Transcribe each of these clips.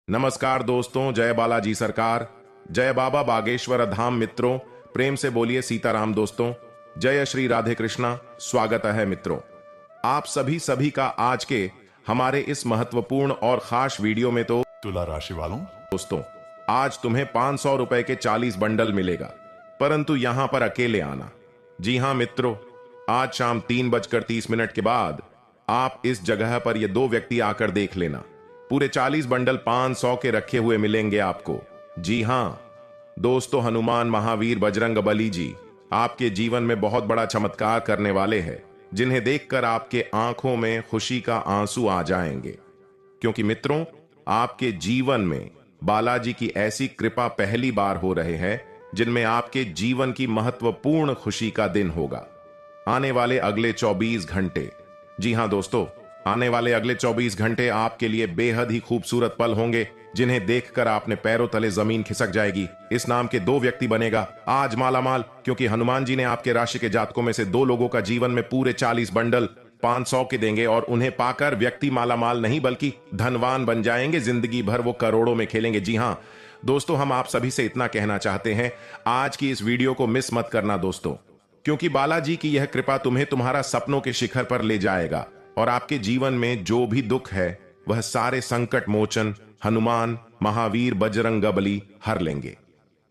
नमस्कार दोस्तों, जय बालाजी सरकार, जय बाबा बागेश्वर धाम। मित्रों, प्रेम से बोलिए सीताराम। दोस्तों, जय श्री राधे कृष्णा। स्वागत है मित्रों, आप सभी का आज के हमारे इस महत्वपूर्ण और खास वीडियो में। तो तुला राशि वालों, दोस्तों, आज तुम्हें 500 रुपए के 40 बंडल मिलेगा, परंतु यहां पर अकेले आना। जी हां मित्रों, आज शाम 3:30 के बाद आप इस जगह पर ये दो व्यक्ति आकर देख लेना। पूरे 40 बंडल 500 के रखे हुए मिलेंगे आपको। जी हां दोस्तों, हनुमान, महावीर, बजरंग बली जी आपके जीवन में बहुत बड़ा चमत्कार करने वाले हैं, जिन्हें देखकर आपके आंखों में खुशी का आंसू आ जाएंगे। क्योंकि मित्रों, आपके जीवन में बालाजी की ऐसी कृपा पहली बार हो रहे हैं जिनमें आपके जीवन की महत्वपूर्ण खुशी का दिन होगा। आने वाले अगले 24 घंटे, जी हां दोस्तों, आने वाले अगले 24 घंटे आपके लिए बेहद ही खूबसूरत पल होंगे, जिन्हें देखकर आपने पैरों तले जमीन खिसक जाएगी। इस नाम के दो व्यक्ति बनेगा आज मालामाल, क्योंकि हनुमान जी ने आपके राशि के जातकों में से दो लोगों का जीवन में पूरे 40 बंडल 500 के देंगे, और उन्हें पाकर व्यक्ति मालामाल नहीं बल्कि धनवान बन जाएंगे। जिंदगी भर वो करोड़ों में खेलेंगे। जी हां दोस्तों, हम आप सभी से इतना कहना चाहते हैं, आज की इस वीडियो को मिस मत करना दोस्तों, क्योंकि बालाजी की यह कृपा तुम्हें तुम्हारा सपनों के शिखर पर ले जाएगा, और आपके जीवन में जो भी दुख है वह सारे संकट मोचन हनुमान, महावीर, बजरंग बली हर लेंगे।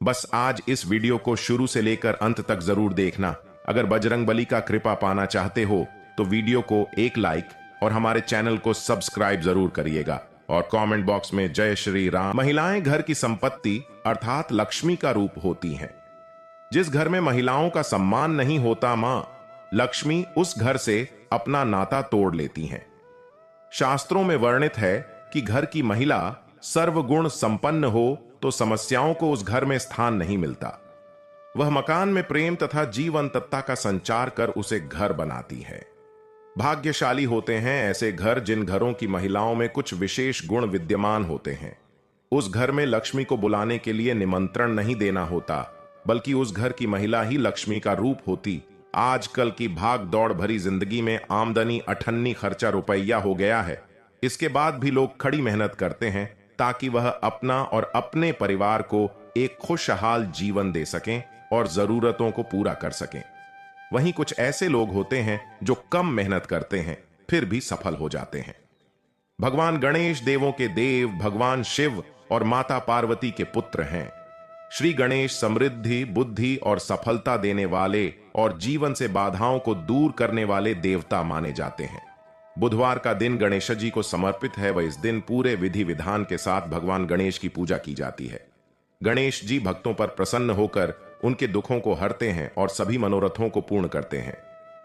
बस आज इस वीडियो को शुरू से लेकर अंत तक जरूर देखना। अगर बजरंग बली का कृपा पाना चाहते हो तो वीडियो को एक लाइक और हमारे चैनल को सब्सक्राइब जरूर करिएगा, और कमेंट बॉक्स में जय श्री राम। महिलाएं घर की संपत्ति अर्थात लक्ष्मी का रूप होती हैं। जिस घर में महिलाओं का सम्मान नहीं होता, मां लक्ष्मी उस घर से अपना नाता तोड़ लेती हैं। शास्त्रों में वर्णित है कि घर की महिला सर्वगुण संपन्न हो तो समस्याओं को उस घर में स्थान नहीं मिलता। वह मकान में प्रेम तथा जीवंतता का संचार कर उसे घर बनाती है। भाग्यशाली होते हैं ऐसे घर जिन घरों की महिलाओं में कुछ विशेष गुण विद्यमान होते हैं। उस घर में लक्ष्मी को बुलाने के लिए निमंत्रण नहीं देना होता, बल्कि उस घर की महिला ही लक्ष्मी का रूप होती। आजकल की भाग दौड़ भरी जिंदगी में आमदनी अठन्नी खर्चा रुपया हो गया है। इसके बाद भी लोग खड़ी मेहनत करते हैं ताकि वह अपना और अपने परिवार को एक खुशहाल जीवन दे सकें और जरूरतों को पूरा कर सकें। वहीं कुछ ऐसे लोग होते हैं जो कम मेहनत करते हैं फिर भी सफल हो जाते हैं। भगवान गणेश देवों के देव, भगवान शिव और माता पार्वती के पुत्र हैं। श्री गणेश समृद्धि, बुद्धि और सफलता देने वाले और जीवन से बाधाओं को दूर करने वाले देवता माने जाते हैं। बुधवार का दिन गणेश जी को समर्पित है। वह इस दिन पूरे विधि विधान के साथ भगवान गणेश की पूजा की जाती है। गणेश जी भक्तों पर प्रसन्न होकर उनके दुखों को हरते हैं और सभी मनोरथों को पूर्ण करते हैं।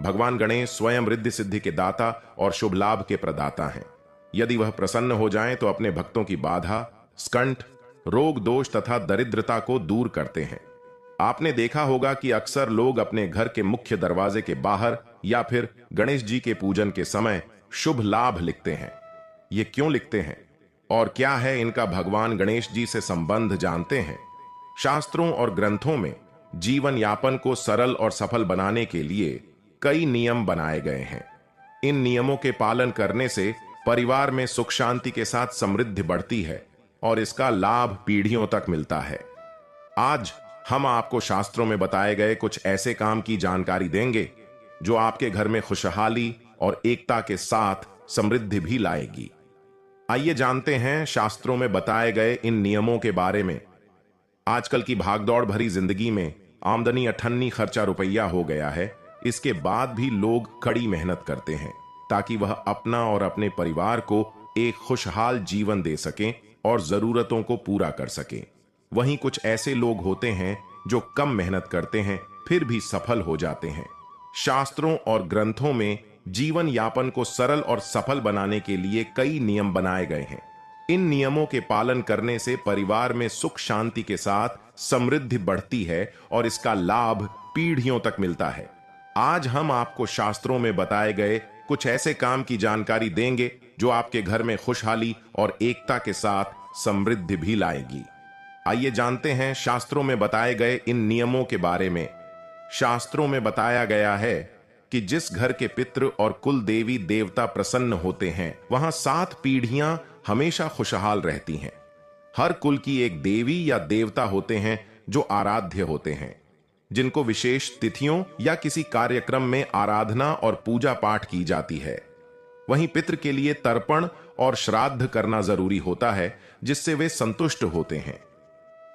भगवान गणेश स्वयं रिद्धि सिद्धि के दाता और शुभ लाभ के प्रदाता हैं। यदि वह प्रसन्न हो जाएं तो अपने भक्तों की बाधा, स्कंठ, रोग, दोष तथा दरिद्रता को दूर करते हैं। आपने देखा होगा कि अक्सर लोग अपने घर के मुख्य दरवाजे के बाहर या फिर गणेश जी के पूजन के समय शुभ लाभ लिखते हैं। ये क्यों लिखते हैं और क्या है इनका भगवान गणेश जी से संबंध, जानते हैं? शास्त्रों और ग्रंथों में जीवन यापन को सरल और सफल बनाने के लिए कई नियम बनाए गए हैं। इन नियमों के पालन करने से परिवार में सुख शांति के साथ समृद्धि बढ़ती है और इसका लाभ पीढ़ियों तक मिलता है। आज हम आपको शास्त्रों में बताए गए कुछ ऐसे काम की जानकारी देंगे जो आपके घर में खुशहाली और एकता के साथ समृद्धि भी लाएगी। आइए जानते हैं शास्त्रों में बताए गए इन नियमों के बारे में। आजकल की भागदौड़ भरी जिंदगी में आमदनी अठन्नी खर्चा रुपया हो गया है। इसके बाद भी लोग कड़ी मेहनत करते हैं ताकि वह अपना और अपने परिवार को एक खुशहाल जीवन दे सकें और जरूरतों को पूरा कर सकें। वहीं कुछ ऐसे लोग होते हैं जो कम मेहनत करते हैं फिर भी सफल हो जाते हैं। शास्त्रों और ग्रंथों में जीवन यापन को सरल और सफल बनाने के लिए कई नियम बनाए गए हैं। इन नियमों के पालन करने से परिवार में सुख शांति के साथ समृद्धि बढ़ती है और इसका लाभ पीढ़ियों तक मिलता है। आज हम आपको शास्त्रों में बताए गए कुछ ऐसे काम की जानकारी देंगे जो आपके घर में खुशहाली और एकता के साथ समृद्धि भी लाएगी। आइए जानते हैं शास्त्रों में बताए गए इन नियमों के बारे में। शास्त्रों में बताया गया है कि जिस घर के पितृ और कुल देवी देवता प्रसन्न होते हैं वहां 7 पीढ़ियां हमेशा खुशहाल रहती हैं। हर कुल की एक देवी या देवता होते हैं जो आराध्य होते हैं, जिनको विशेष तिथियों या किसी कार्यक्रम में आराधना और पूजा पाठ की जाती है। वहीं पितृ के लिए तर्पण और श्राद्ध करना जरूरी होता है, जिससे वे संतुष्ट होते हैं।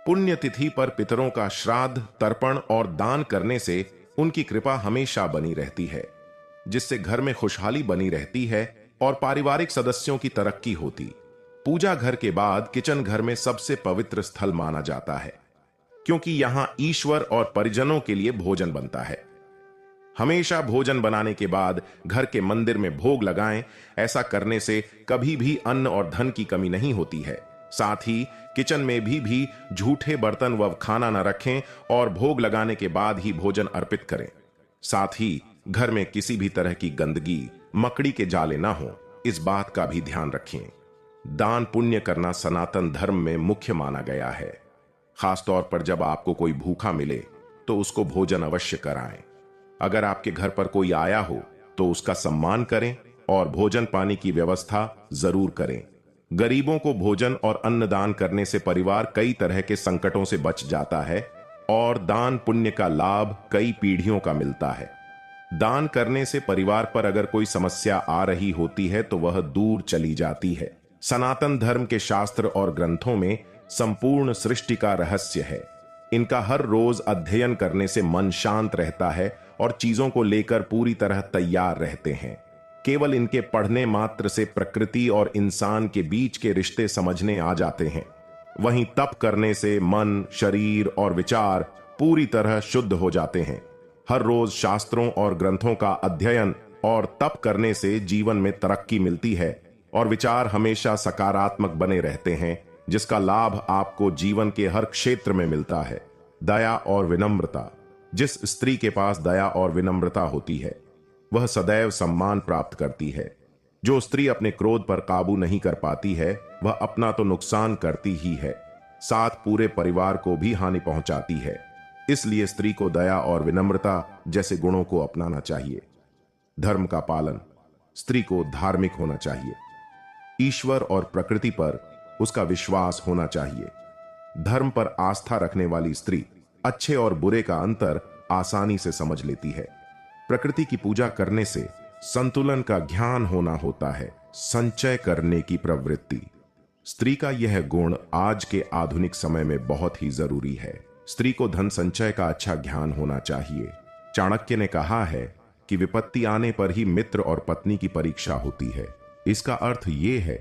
पुण्यतिथि पर पितरों का श्राद्ध, तर्पण और दान करने से उनकी कृपा हमेशा बनी रहती है, जिससे घर में खुशहाली बनी रहती है और पारिवारिक सदस्यों की तरक्की होती। पूजा घर के बाद किचन घर में सबसे पवित्र स्थल माना जाता है, क्योंकि यहां ईश्वर और परिजनों के लिए भोजन बनता है। हमेशा भोजन बनाने के बाद घर के मंदिर में भोग लगाएं। ऐसा करने से कभी भी अन्न और धन की कमी नहीं होती है। साथ ही किचन में भी झूठे बर्तन व खाना न रखें और भोग लगाने के बाद ही भोजन अर्पित करें। साथ ही घर में किसी भी तरह की गंदगी, मकड़ी के जाले ना हो, इस बात का भी ध्यान रखें। दान पुण्य करना सनातन धर्म में मुख्य माना गया है। खासतौर पर जब आपको कोई भूखा मिले तो उसको भोजन अवश्य कराएं। अगर आपके घर पर कोई आया हो तो उसका सम्मान करें और भोजन पानी की व्यवस्था जरूर करें। गरीबों को भोजन और अन्न दान करने से परिवार कई तरह के संकटों से बच जाता है और दान पुण्य का लाभ कई पीढ़ियों का मिलता है। दान करने से परिवार पर अगर कोई समस्या आ रही होती है तो वह दूर चली जाती है। सनातन धर्म के शास्त्र और ग्रंथों में संपूर्ण सृष्टि का रहस्य है। इनका हर रोज अध्ययन करने से मन शांत रहता है और चीजों को लेकर पूरी तरह तैयार रहते हैं। केवल इनके पढ़ने मात्र से प्रकृति और इंसान के बीच के रिश्ते समझने आ जाते हैं। वहीं तप करने से मन, शरीर और विचार पूरी तरह शुद्ध हो जाते हैं। हर रोज शास्त्रों और ग्रंथों का अध्ययन और तप करने से जीवन में तरक्की मिलती है और विचार हमेशा सकारात्मक बने रहते हैं, जिसका लाभ आपको जीवन के हर क्षेत्र में मिलता है। दया और विनम्रता। जिस स्त्री के पास दया और विनम्रता होती है वह सदैव सम्मान प्राप्त करती है। जो स्त्री अपने क्रोध पर काबू नहीं कर पाती है वह अपना तो नुकसान करती ही है, साथ पूरे परिवार को भी हानि पहुंचाती है। इसलिए स्त्री को दया और विनम्रता जैसे गुणों को अपनाना चाहिए। धर्म का पालन। स्त्री को धार्मिक होना चाहिए। ईश्वर और प्रकृति पर उसका विश्वास होना चाहिए। धर्म पर आस्था रखने वाली स्त्री अच्छे और बुरे का अंतर आसानी से समझ लेती है। प्रकृति की पूजा करने से संतुलन का ज्ञान होना होता है। संचय करने की प्रवृत्ति। स्त्री का यह गुण आज के आधुनिक समय में बहुत ही जरूरी है। स्त्री को धन संचय का अच्छा ज्ञान होना चाहिए। चाणक्य ने कहा है कि विपत्ति आने पर ही मित्र और पत्नी की परीक्षा होती है। इसका अर्थ यह है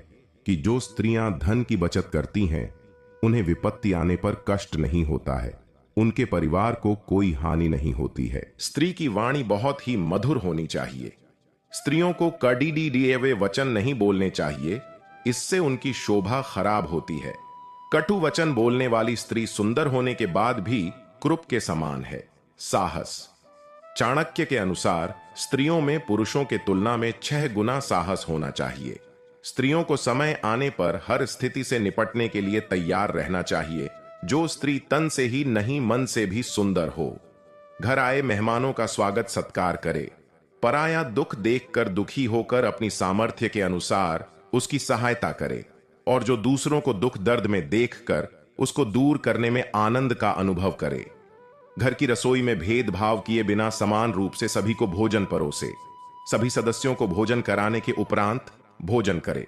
कि जो स्त्रियां धन की बचत करती हैं उन्हें विपत्ति आने पर कष्ट नहीं होता है, उनके परिवार को कोई हानि नहीं होती है। स्त्री की वाणी बहुत ही मधुर होनी चाहिए। स्त्रियों को कड़ीडी दिए हुए वचन नहीं बोलने चाहिए, इससे उनकी शोभा खराब होती है। कटु वचन बोलने वाली स्त्री सुंदर होने के बाद भी क्रूप के समान है। साहस। चाणक्य के अनुसार स्त्रियों में पुरुषों के तुलना में 6 गुना साहस होना चाहिए। स्त्रियों को समय आने पर हर स्थिति से निपटने के लिए तैयार रहना चाहिए। जो स्त्री तन से ही नहीं मन से भी सुंदर हो। घर आए मेहमानों का स्वागत सत्कार करे। पराया दुख देखकर दुखी होकर अपनी सामर्थ्य के अनुसार उसकी सहायता करे और जो दूसरों को दुख दर्द में देखकर उसको दूर करने में आनंद का अनुभव करे। घर की रसोई में भेदभाव किए बिना समान रूप से सभी को भोजन परोसे। सभी सदस्यों को भोजन कराने के उपरांत भोजन करे।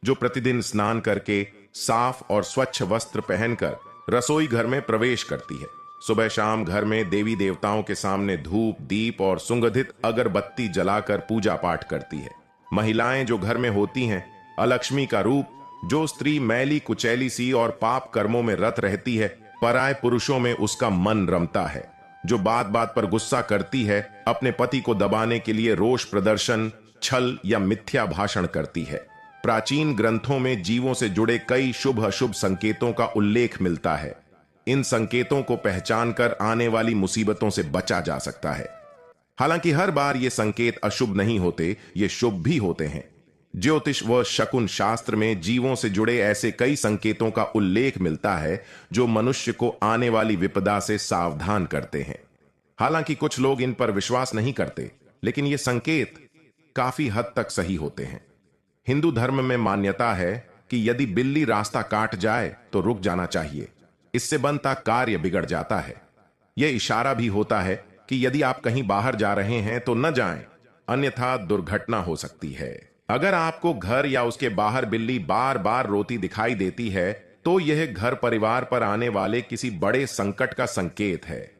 जो प्रतिदिन स्नान करके साफ और स्वच्छ वस्त्र पहनकर रसोई घर में प्रवेश करती है। सुबह शाम घर में देवी देवताओं के सामने धूप, दीप और सुगंधित अगरबत्ती जलाकर पूजा पाठ करती है। महिलाएं जो घर में होती हैं अलक्ष्मी का रूप। जो स्त्री मैली कुचैली सी और पाप कर्मों में रत रहती है, पराय पुरुषों में उसका मन रमता है। जो बात बात पर गुस्सा करती है, अपने पति को दबाने के लिए रोष प्रदर्शन, छल या मिथ्या भाषण करती है। प्राचीन ग्रंथों में जीवों से जुड़े कई शुभ अशुभ संकेतों का उल्लेख मिलता है। इन संकेतों को पहचानकर आने वाली मुसीबतों से बचा जा सकता है। हालांकि हर बार ये संकेत अशुभ नहीं होते, ये शुभ भी होते हैं। ज्योतिष व शकुन शास्त्र में जीवों से जुड़े ऐसे कई संकेतों का उल्लेख मिलता है जो मनुष्य को आने वाली विपदा से सावधान करते हैं। हालांकि कुछ लोग इन पर विश्वास नहीं करते, लेकिन ये संकेत काफी हद तक सही होते हैं। हिंदू धर्म में मान्यता है कि यदि बिल्ली रास्ता काट जाए तो रुक जाना चाहिए, इससे बनता कार्य बिगड़ जाता है। यह इशारा भी होता है कि यदि आप कहीं बाहर जा रहे हैं तो न जाएं, अन्यथा दुर्घटना हो सकती है। अगर आपको घर या उसके बाहर बिल्ली बार बार रोती दिखाई देती है तो यह घर परिवार पर आने वाले किसी बड़े संकट का संकेत है।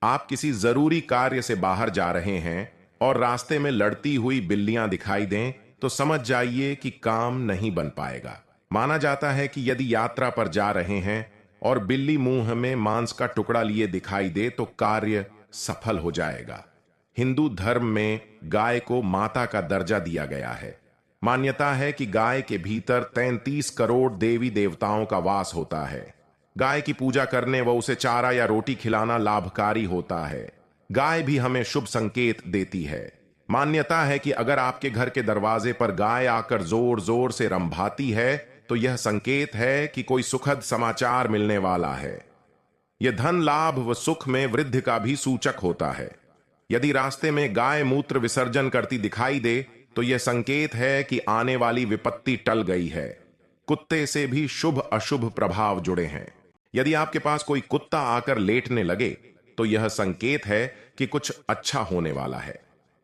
आप किसी जरूरी कार्य से बाहर जा रहे हैं और रास्ते में लड़ती हुई बिल्लियां दिखाई दें तो समझ जाइए कि काम नहीं बन पाएगा। माना जाता है कि यदि यात्रा पर जा रहे हैं और बिल्ली मुंह में मांस का टुकड़ा लिए दिखाई दे तो कार्य सफल हो जाएगा। हिंदू धर्म में गाय को माता का दर्जा दिया गया है। मान्यता है कि गाय के भीतर 33 करोड़ देवी देवताओं का वास होता है। गाय की पूजा करने व उसे चारा या रोटी खिलाना लाभकारी होता है। गाय भी हमें शुभ संकेत देती है। मान्यता है कि अगर आपके घर के दरवाजे पर गाय आकर जोर जोर से रंभाती है तो यह संकेत है कि कोई सुखद समाचार मिलने वाला है। यह धन लाभ व सुख में वृद्धि का भी सूचक होता है। यदि रास्ते में गाय मूत्र विसर्जन करती दिखाई दे तो यह संकेत है कि आने वाली विपत्ति टल गई है। कुत्ते से भी शुभ अशुभ प्रभाव जुड़े हैं। यदि आपके पास कोई कुत्ता आकर लेटने लगे तो यह संकेत है कि कुछ अच्छा होने वाला है।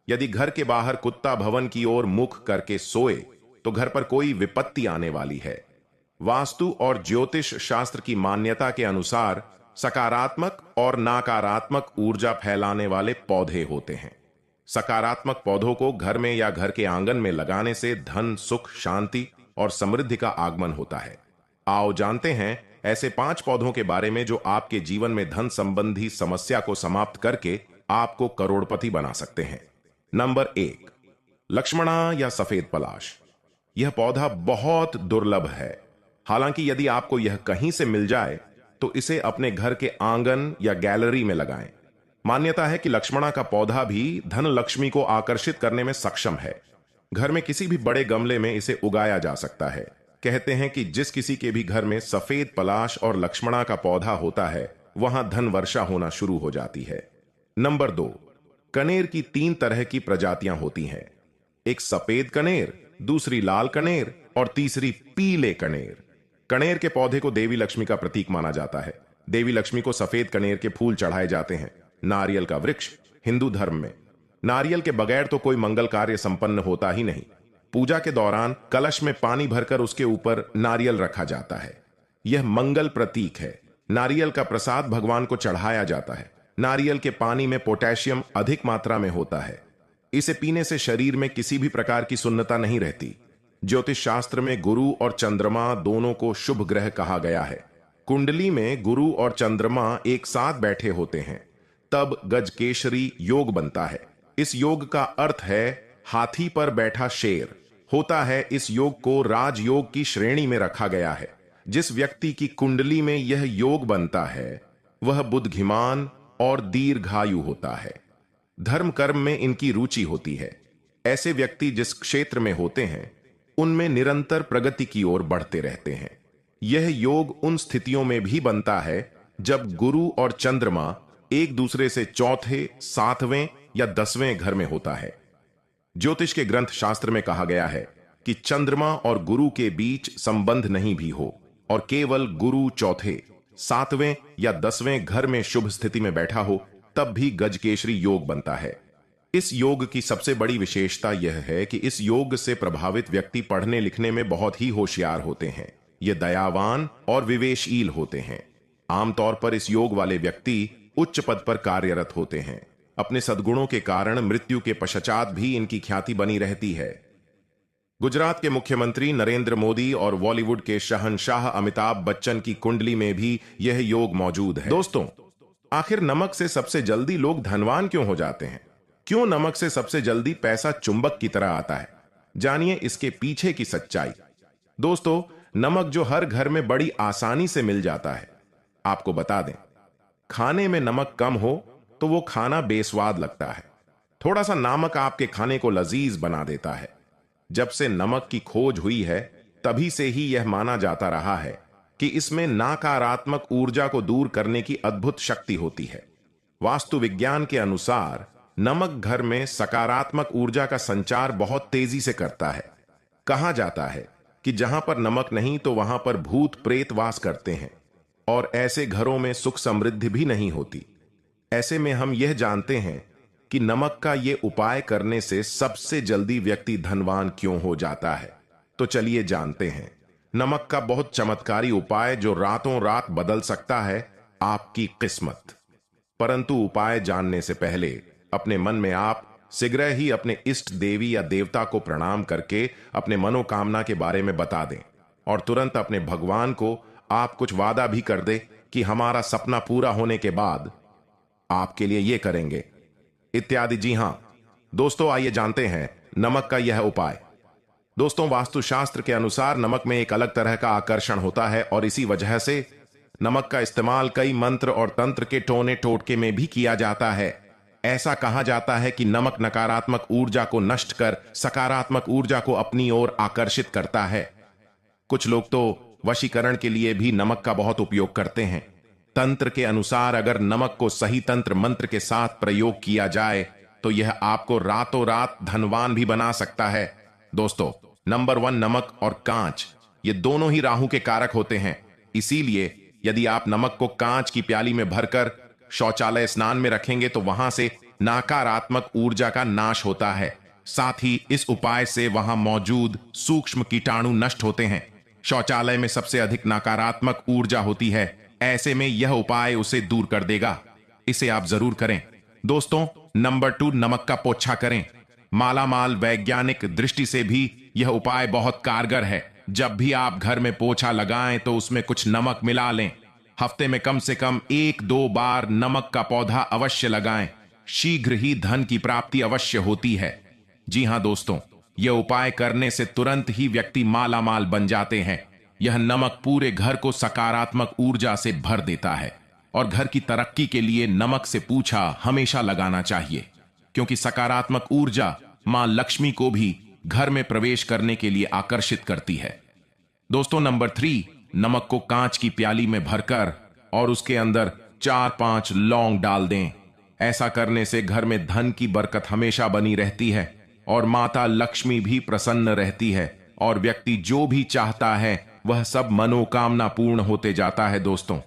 यदि घर के बाहर कुत्ता भवन की ओर मुख करके सोए तो घर पर कोई विपत्ति आने वाली है। वास्तु और ज्योतिष शास्त्र की मान्यता के अनुसार सकारात्मक और नकारात्मक ऊर्जा फैलाने वाले पौधे होते हैं। सकारात्मक पौधों को घर में या घर के आंगन में लगाने से धन, सुख, शांति और समृद्धि का आगमन होता है। आओ जानते हैं ऐसे 5 पौधों के बारे में जो आपके जीवन में धन संबंधी समस्या को समाप्त करके आपको करोड़पति बना सकते हैं। नंबर 1, लक्ष्मणा या सफेद पलाश। यह पौधा बहुत दुर्लभ है। हालांकि यदि आपको यह कहीं से मिल जाए तो इसे अपने घर के आंगन या गैलरी में लगाएं। मान्यता है कि लक्ष्मणा का पौधा भी धन लक्ष्मी को आकर्षित करने में सक्षम है। घर में किसी भी बड़े गमले में इसे उगाया जा सकता है। कहते हैं कि जिस किसी के भी घर में सफेद पलाश और लक्ष्मणा का पौधा होता है वहां धन वर्षा होना शुरू हो जाती है। नंबर 2, कनेर की 3 तरह की प्रजातियां होती हैं। एक सफेद कनेर, दूसरी लाल कनेर और तीसरी पीले कनेर। कनेर के पौधे को देवी लक्ष्मी का प्रतीक माना जाता है। देवी लक्ष्मी को सफेद कनेर के फूल चढ़ाए जाते हैं। नारियल का वृक्ष। हिंदू धर्म में नारियल के बगैर तो कोई मंगल कार्य संपन्न होता ही नहीं। पूजा के दौरान कलश में पानी भरकर उसके ऊपर नारियल रखा जाता है। यह मंगल प्रतीक है। नारियल का प्रसाद भगवान को चढ़ाया जाता है। नारियल के पानी में पोटेशियम अधिक मात्रा में होता है। इसे पीने से शरीर में किसी भी प्रकार की सुन्नता नहीं रहती। ज्योतिष शास्त्र में गुरु और चंद्रमा दोनों को शुभ ग्रह कहा गया है। कुंडली में गुरु और चंद्रमा एक साथ बैठे होते हैं तब गजकेशरी योग बनता है। इस योग का अर्थ है हाथी पर बैठा शेर होता है। इस योग को राजयोग की श्रेणी में रखा गया है। जिस व्यक्ति की कुंडली में यह योग बनता है वह बुद्धिमान और दीर्घायु होता है। धर्म कर्म में इनकी रुचि होती है। ऐसे व्यक्ति जिस क्षेत्र में होते हैं उनमें निरंतर प्रगति की ओर बढ़ते रहते हैं। यह योग उन स्थितियों में भी बनता है जब गुरु और चंद्रमा एक दूसरे से चौथे, 7वें या 10वें घर में होता है। ज्योतिष के ग्रंथ शास्त्र में कहा गया है कि चंद्रमा और गुरु के बीच संबंध नहीं भी हो और केवल गुरु चौथे, 7वें या 10वें घर में शुभ स्थिति में बैठा हो तब भी गजकेशरी योग बनता है। इस योग की सबसे बड़ी विशेषता यह है कि इस योग से प्रभावित व्यक्ति पढ़ने लिखने में बहुत ही होशियार होते हैं। ये दयावान और विवेकशील होते हैं। आमतौर पर इस योग वाले व्यक्ति उच्च पद पर कार्यरत होते हैं। अपने सद्गुणों के कारण मृत्यु के पश्चात भी इनकी ख्याति बनी रहती है। गुजरात के मुख्यमंत्री नरेंद्र मोदी और बॉलीवुड के शहंशाह अमिताभ बच्चन की कुंडली में भी यह योग मौजूद है। दोस्तों, आखिर नमक से सबसे जल्दी लोग धनवान क्यों हो जाते हैं? क्यों नमक से सबसे जल्दी पैसा चुंबक की तरह आता है? जानिए इसके पीछे की सच्चाई। दोस्तों, नमक जो हर घर में बड़ी आसानी से मिल जाता है। आपको बता दें, खाने में नमक कम हो तो वो खाना बेस्वाद लगता है। थोड़ा सा नमक आपके खाने को लजीज बना देता है। जब से नमक की खोज हुई है तभी से ही यह माना जाता रहा है कि इसमें नकारात्मक ऊर्जा को दूर करने की अद्भुत शक्ति होती है। वास्तु विज्ञान के अनुसार नमक घर में सकारात्मक ऊर्जा का संचार बहुत तेजी से करता है। कहा जाता है कि जहां पर नमक नहीं तो वहां पर भूत प्रेत वास करते हैं और ऐसे घरों में सुख समृद्धि भी नहीं होती। ऐसे में हम यह जानते हैं कि नमक का ये उपाय करने से सबसे जल्दी व्यक्ति धनवान क्यों हो जाता है। तो चलिए जानते हैं नमक का बहुत चमत्कारी उपाय जो रातों रात बदल सकता है आपकी किस्मत। परंतु उपाय जानने से पहले अपने मन में आप शीघ्र ही अपने इष्ट देवी या देवता को प्रणाम करके अपने मनोकामना के बारे में बता दें और तुरंत अपने भगवान को आप कुछ वादा भी कर दे कि हमारा सपना पूरा होने के बाद आपके लिए ये करेंगे इत्यादि। जी हां दोस्तों, आइए जानते हैं नमक का यह उपाय। दोस्तों, वास्तुशास्त्र के अनुसार नमक में एक अलग तरह का आकर्षण होता है और इसी वजह से नमक का इस्तेमाल कई मंत्र और तंत्र के टोने टोटके में भी किया जाता है। ऐसा कहा जाता है कि नमक नकारात्मक ऊर्जा को नष्ट कर सकारात्मक ऊर्जा को अपनी ओर आकर्षित करता है। कुछ लोग तो वशीकरण के लिए भी नमक का बहुत उपयोग करते हैं। तंत्र के अनुसार अगर नमक को सही तंत्र मंत्र के साथ प्रयोग किया जाए तो यह आपको रातों रात धनवान भी बना सकता है। दोस्तों, नंबर 1, नमक और कांच ये दोनों ही राहु के कारक होते हैं। इसीलिए यदि आप नमक को कांच की प्याली में भरकर शौचालय स्नान में रखेंगे तो वहां से नकारात्मक ऊर्जा का नाश होता है। साथ ही इस उपाय से वहां मौजूद सूक्ष्म कीटाणु नष्ट होते हैं। शौचालय में सबसे अधिक नकारात्मक ऊर्जा होती है, ऐसे में यह उपाय उसे दूर कर देगा। इसे आप जरूर करें। दोस्तों, नंबर 2, नमक का पोछा करें। मालामाल वैज्ञानिक दृष्टि से भी यह उपाय बहुत कारगर है। जब भी आप घर में पोछा लगाएं तो उसमें कुछ नमक मिला लें। हफ्ते में कम से कम 1-2 बार नमक का पौधा अवश्य लगाएं। शीघ्र ही धन की प्राप्ति अवश्य होती है। जी हां दोस्तों, यह उपाय करने से तुरंत ही व्यक्ति मालामाल बन जाते हैं। यह नमक पूरे घर को सकारात्मक ऊर्जा से भर देता है और घर की तरक्की के लिए नमक से पूछा हमेशा लगाना चाहिए, क्योंकि सकारात्मक ऊर्जा मां लक्ष्मी को भी घर में प्रवेश करने के लिए आकर्षित करती है। दोस्तों, नंबर 3, नमक को कांच की प्याली में भरकर और उसके अंदर 4-5 लौंग डाल दें। ऐसा करने से घर में धन की बरकत हमेशा बनी रहती है और माता लक्ष्मी भी प्रसन्न रहती है और व्यक्ति जो भी चाहता है वह सब मनोकामना पूर्ण होते जाता है। दोस्तों,